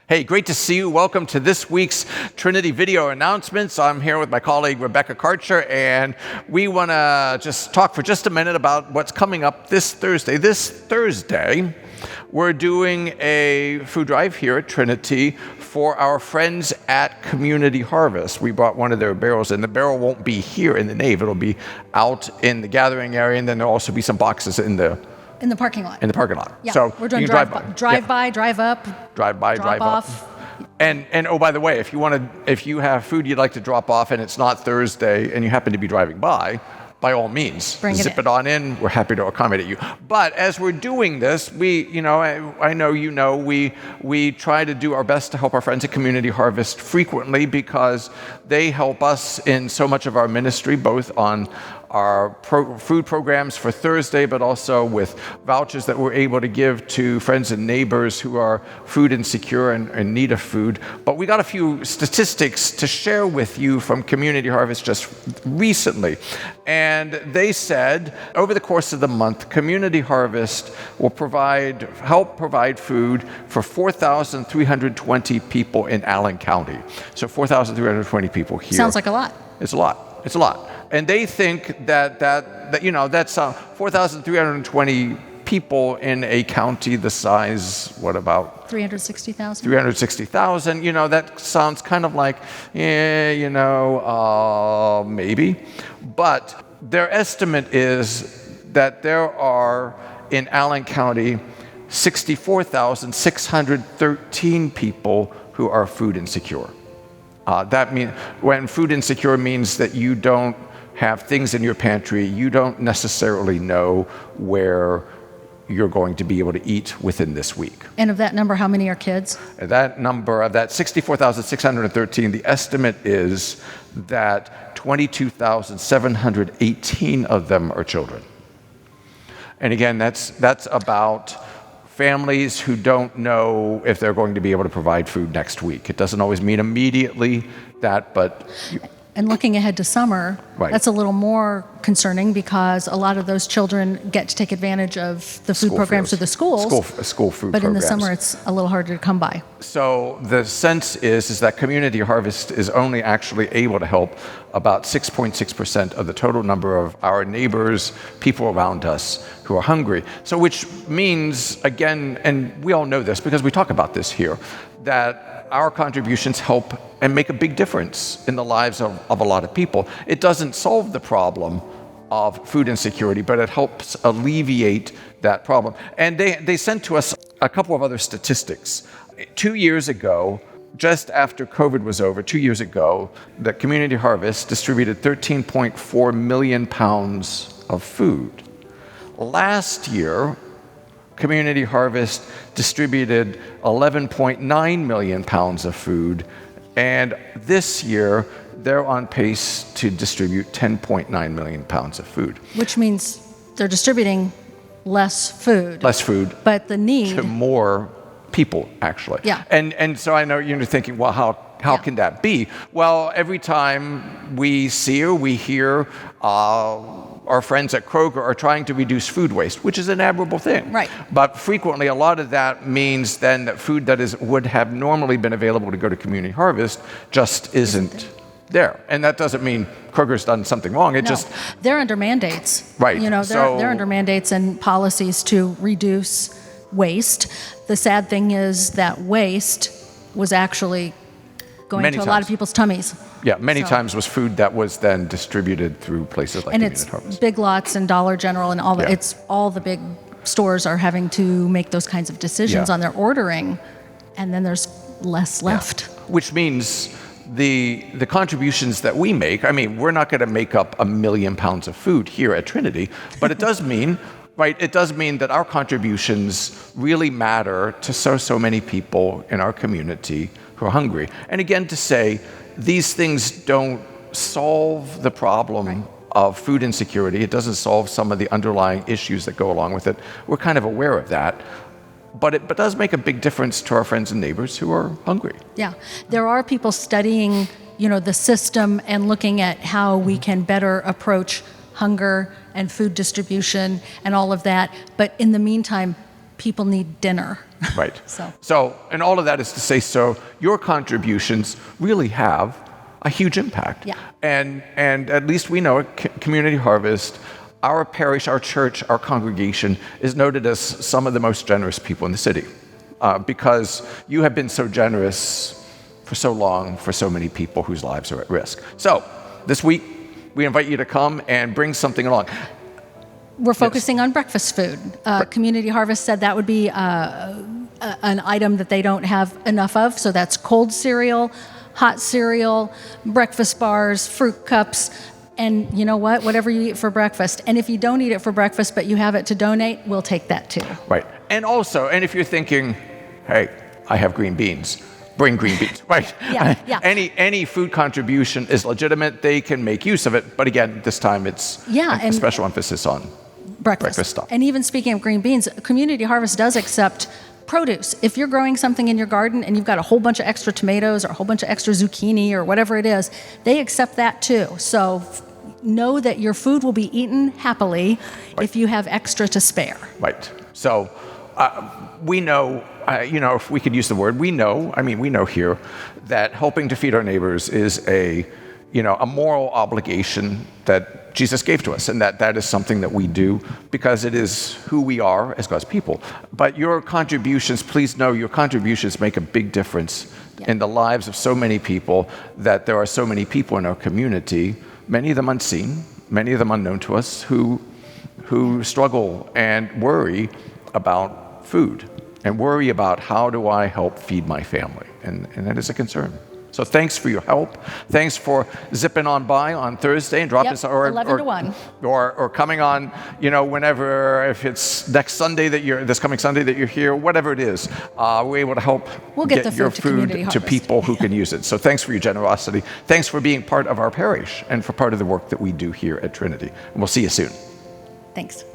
Hey, great to see you. Welcome to this week's Trinity Video Announcements. I'm here with my colleague Rebecca Karcher, and we want to just talk for just a minute about what's coming up this Thursday. This Thursday, we're doing a food drive here at Trinity for our friends at Community Harvest. We brought one of their barrels, and the barrel won't be here in the nave. It'll be out in the gathering area, and then there'll also be some boxes in the parking lot. In the parking lot. Yeah, So we're doing you drive can by, drive up, drive by, drive off. up. And oh, by the way, if you have food you'd like to drop off and it's not Thursday and you happen to be driving by all means, zip it on in. We're happy to accommodate you. But as we're doing this, I know we try to do our best to help our friends at Community Harvest frequently because they help us in so much of our ministry, both on our food programs for Thursday, but also with vouchers that we're able to give to friends and neighbors who are food insecure and in need of food. But we got a few statistics to share with you from Community Harvest just recently. And they said over the course of the month, Community Harvest will help provide food for 4,320 people in Allen County. So 4,320 people here. Sounds like a lot. It's a lot. It's a lot. And they think that that's 4,320 people in a county the size, what about? 360,000? 360,000. That sounds kind of like, maybe. But their estimate is that there are, in Allen County, 64,613 people who are food insecure. That means when food insecure means that you don't have things in your pantry, you don't necessarily know where you're going to be able to eat within this week. And of that number, how many are kids? That number, of that 64,613, the estimate is that 22,718 of them are children. And again, that's about families who don't know if they're going to be able to provide food next week. It doesn't always mean immediately that, but... And looking ahead to summer, right. That's a little more concerning because a lot of those children get to take advantage of the food programs of the schools. School food but programs. In the summer, it's a little harder to come by. So the sense is that Community Harvest is only actually able to help about 6.6% of the total number of our neighbors, people around us who are hungry. So which means, again, and we all know this because we talk about this here, that our contributions help and make a big difference in the lives of a lot of people. It doesn't solve the problem of food insecurity, but it helps alleviate that problem. And they sent to us a couple of other statistics. 2 years ago, just after COVID was over, 2 years ago, the Community Harvest distributed 13.4 million pounds of food. Last year, Community Harvest distributed 11.9 million pounds of food, and this year they're on pace to distribute 10.9 million pounds of food. Which means they're distributing less food. But the need... to more people, actually. Yeah. And so I know you're thinking, well, how can that be? Well, every time we see or we hear our friends at Kroger are trying to reduce food waste, which is an admirable thing. Right. But frequently, a lot of that means then that food that would have normally been available to go to Community Harvest just isn't there. And that doesn't mean Kroger's done something wrong. They're under mandates. Right. They're under mandates and policies to reduce waste. The sad thing is that waste was actually going to a lot of people's tummies. Yeah, many times was food that was then distributed through places like Community Harvest. And it's Big Lots and Dollar General and all that. It's all the big stores are having to make those kinds of decisions on their ordering, and then there's less left. Which means the contributions that we make, I mean, we're not going to make up 1 million pounds of food here at Trinity, but it does mean, right, it does mean that our contributions really matter to so many people in our community who are hungry. And again, to say, these things don't solve the problem of food insecurity. It doesn't solve some of the underlying issues that go along with it. We're kind of aware of that. But it does make a big difference to our friends and neighbors who are hungry. Yeah. There are people studying, the system and looking at how we can better approach hunger and food distribution and all of that. But in the meantime, people need dinner. Right. So, and all of that is to say, so your contributions really have a huge impact. Yeah. And at least we know at Community Harvest, our parish, our church, our congregation is noted as some of the most generous people in the city because you have been so generous for so long for so many people whose lives are at risk. So this week, we invite you to come and bring something along. we're focusing on breakfast food. Community Harvest said that would be an item that they don't have enough of, so that's cold cereal, hot cereal, breakfast bars, fruit cups, and you know what? Whatever you eat for breakfast. And if you don't eat it for breakfast, but you have it to donate, we'll take that too. Right. And also, and if you're thinking, hey, I have green beans, bring green beans, right? Yeah. Any food contribution is legitimate. They can make use of it. But again, this time it's a special emphasis on breakfast stuff. And even speaking of green beans, Community Harvest does accept produce. If you're growing something in your garden and you've got a whole bunch of extra tomatoes or a whole bunch of extra zucchini or whatever it is, they accept that too. So know that your food will be eaten happily if you have extra to spare. Right. So we know, if we could use the word, we know here that helping to feed our neighbors is a moral obligation that Jesus gave to us, and that is something that we do because it is who we are as God's people. But your contributions, please know, your contributions make a big difference in the lives of so many people, that there are so many people in our community, many of them unseen, many of them unknown to us, who struggle and worry about food and worry about how do I help feed my family, and that is a concern. So thanks for your help. Thanks for zipping on by on Thursday and dropping 11 to 1. Or coming on, whenever, if it's this coming Sunday that you're here, whatever it is, we're able to help get your food to people who can use it. So thanks for your generosity. Thanks for being part of our parish and for part of the work that we do here at Trinity. And we'll see you soon. Thanks.